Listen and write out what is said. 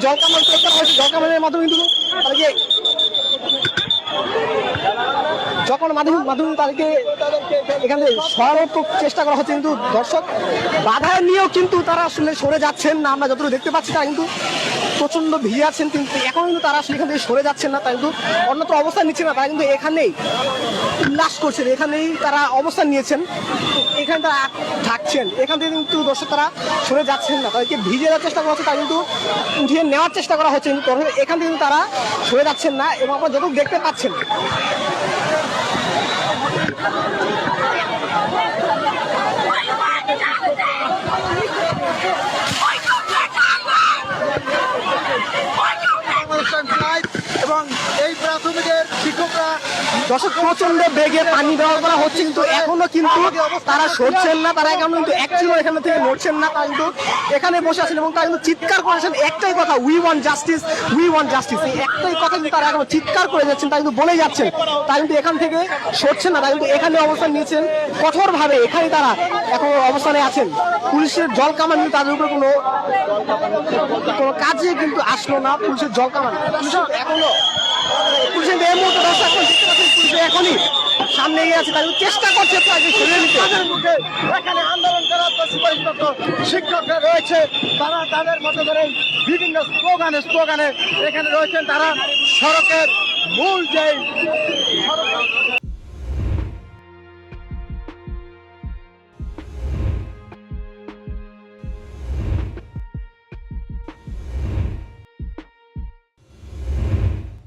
জল কামান প্রয়োগ করা হয়েছে। জল কামানের মাধ্যমে কিন্তু তাদেরকে যখন মাধ্যমে তাদেরকে এখানে সরানোর চেষ্টা করা হচ্ছে, কিন্তু দর্শক বাধা নিয়েও কিন্তু তারা আসলে সরে যাচ্ছেন না। আমরা যতটুকু দেখতে পাচ্ছি তারা কিন্তু প্রচন্ড ভিড় আছেন, কিন্তু এখন কিন্তু তারা আসলে এখান থেকে সরে যাচ্ছেন না। তারা কিন্তু অন্যত্র অবস্থান নিচ্ছে না, তারা কিন্তু এখানেই উল্লাস করছেন, এখানেই তারা অবস্থান নিয়েছেন, এখানে তারা থাকছেন। এখান থেকে কিন্তু দর্শক তারা সরে যাচ্ছেন না, তাদেরকে ভিজিয়ে দেওয়ার চেষ্টা করা হচ্ছে, তারা কিন্তু উঠিয়ে নেওয়ার চেষ্টা করা হচ্ছে, কিন্তু এখান থেকে কিন্তু তারা সরে যাচ্ছেন না। এবং আপনারা যতটুকু দেখতে পাচ্ছেন এবং এই প্রাথমিকের শিক্ষকরা দর্শক প্রচন্ড বেগে পানি ব্যবহার করা হচ্ছে, কিন্তু এখনো কিন্তু তারা সরছেন না, তারা এখনো কিন্তু একচুয়ালি এখান থেকে নড়ছেন না। তারা কিন্তু এখানে বসে আছেন এবং তারা কিন্তু চিৎকার করেছেন একটাই কথা, we want justice, we want justice. এই একটাই কথা কিন্তু তারা এখনো চিৎকার করে যাচ্ছেন, তারা কিন্তু বলে যাচ্ছেন, তারা কিন্তু এখান থেকে সরছেন না, তারা কিন্তু এখানে অবস্থান নিয়েছেন কঠোরভাবে, এখানে তারা এখন অবস্থানে আছেন। পুলিশের জল কামান কিন্তু তাদের উপর কোনো কাজে কিন্তু আসলো না, পুলিশের জল কামান এখনো পুলিশের এই মুহূর্তে দর্শক দেখতে পাচ্ছেন পুলিশ এখনই সামনে এগিয়ে আছে, তাদের চেষ্টা করছে সরিয়ে নিতে। তাদের মুখে এখানে আন্দোলন করা সুপারিশপ্রাপ্ত শিক্ষকরা রয়েছে, তারা তাদের মতো করে বিভিন্ন স্লোগানে এখানে রয়েছেন। তারা সড়কের মূল যে